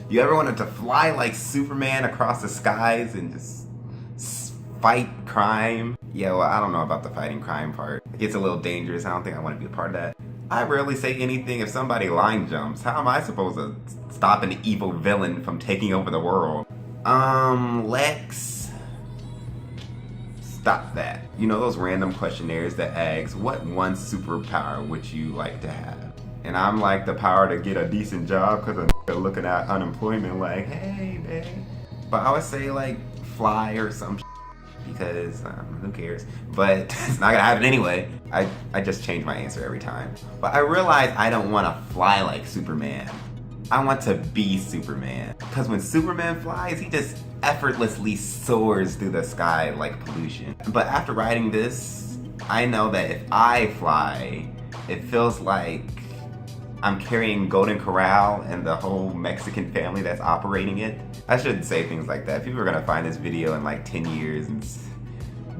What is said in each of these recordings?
You ever wanted to fly like Superman across the skies and just fight crime? Yeah, well, I don't know about the fighting crime part. It gets a little dangerous. I don't think I want to be a part of that. I rarely say anything if somebody line jumps. How am I supposed to stop an evil villain from taking over the world? Lex, stop that. You know those random questionnaires that asks, what one superpower would you like to have? And I'm like, the power to get a decent job, because I'm looking at unemployment like, hey, babe. But I would say like fly or some because who cares? But it's not gonna happen anyway. I just change my answer every time. But I realize I don't want to fly like Superman. I want to be Superman. Because when Superman flies, he just effortlessly soars through the sky like pollution. But after writing this, I know that if I fly, it feels like I'm carrying Golden Corral and the whole Mexican family that's operating it. I shouldn't say things like that. People are gonna find this video in like 10 years and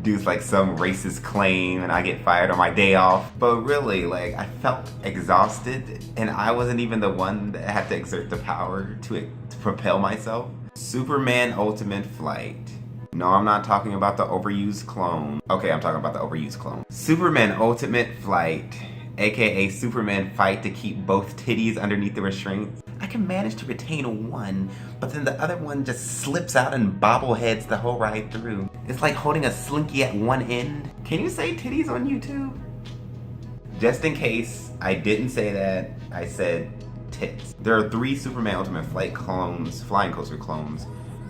do like some racist claim and I get fired on my day off. But really, like, I felt exhausted and I wasn't even the one that had to exert the power to propel myself. Superman Ultimate Flight. No, I'm not talking about the overused clone. Okay, I'm talking about the overused clone. Superman Ultimate Flight, aka Superman fight to keep both titties underneath the restraints. I can manage to retain one, but then the other one just slips out and bobbleheads the whole ride through. It's like holding a slinky at one end. Can you say titties on YouTube? Just in case I didn't say that, I said tits. There are 3 Superman Ultimate Flight clones, flying coaster clones.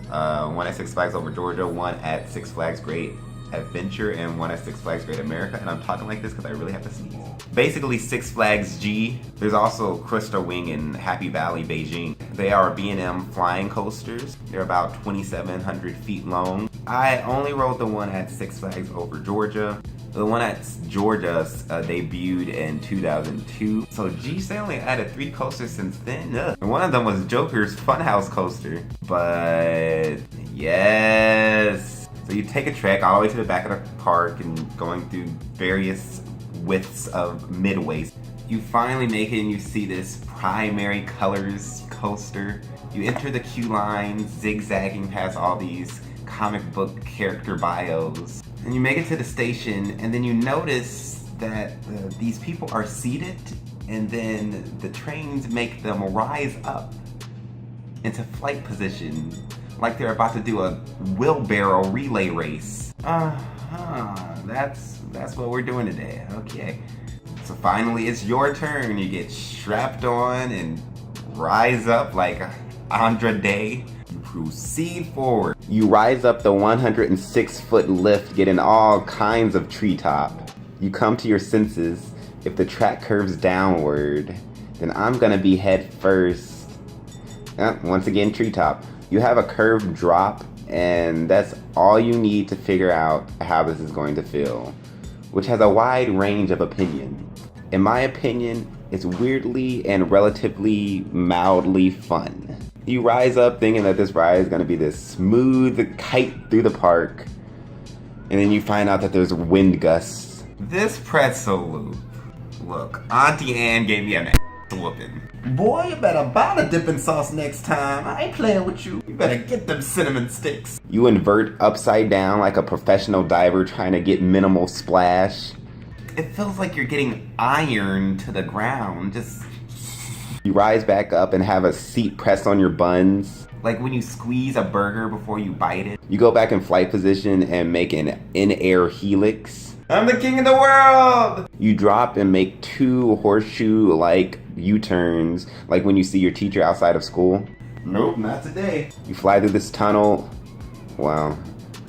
One at Six Flags Over Georgia, one at Six Flags Great Adventure, and one at Six Flags Great America. And I'm talking like this because I really have to sneeze. Basically Six Flags G. There's also Crystal Wing and Happy Valley Beijing. They are B&M flying coasters. They're about 2,700 feet long. I only rode the one at Six Flags Over Georgia. The one at Georgia debuted in 2002. So geez, they only added 3 coasters since then. Ugh. And one of them was Joker's Funhouse coaster. But yes. So you take a trek all the way to the back of the park and going through various widths of midways. You finally make it and you see this primary colors coaster. You enter the queue line, zigzagging past all these comic book character bios. And you make it to the station and then you notice that these people are seated and then the trains make them rise up into flight position like they're about to do a wheelbarrow relay race. That's what we're doing today, okay. So finally it's your turn. You get strapped on and rise up like Andra Day. You proceed forward. You rise up the 106-foot lift, getting all kinds of treetop. You come to your senses. If the track curves downward, then I'm gonna be head first. Once again, treetop. You have a curved drop, and that's all you need to figure out how this is going to feel, which has a wide range of opinion. In my opinion, it's weirdly and relatively mildly fun. You rise up thinking that this ride is going to be this smooth kite through the park, and then you find out that there's wind gusts. This pretzel loop. Look, Auntie Anne gave me an whooping. Boy, you better buy the dipping sauce next time. I ain't playing with you. You better get them cinnamon sticks. You invert upside down like a professional diver trying to get minimal splash. It feels like you're getting ironed to the ground. Just... You rise back up and have a seat pressed on your buns. Like when you squeeze a burger before you bite it. You go back in flight position and make an in-air helix. I'm the king of the world! You drop and make 2 horseshoe-like U-turns, like when you see your teacher outside of school. Nope, not today. You fly through this tunnel. Wow.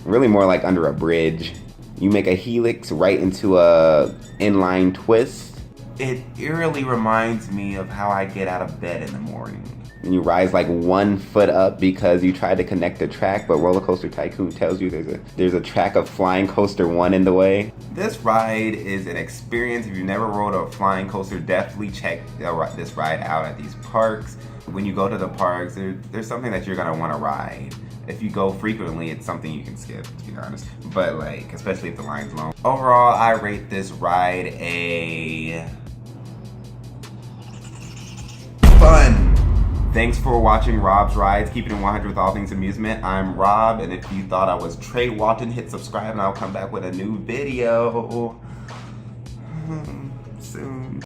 Really more like under a bridge. You make a helix right into a inline twist. It eerily reminds me of how I get out of bed in the morning. And you rise like 1 foot up because you tried to connect the track, but Roller Coaster Tycoon tells you there's a track of Flying Coaster 1 in the way. This ride is an experience. If you've never rode a flying coaster, definitely check this ride out at these parks. When you go to the parks, there's something that you're gonna wanna ride. If you go frequently, it's something you can skip, to be honest. But like, especially if the line's long. Overall, I rate this ride a... fun. Thanks for watching Rob's Rides, keeping it 100 with all things amusement. I'm Rob, and if you thought I was Trey Walton, hit subscribe and I'll come back with a new video soon.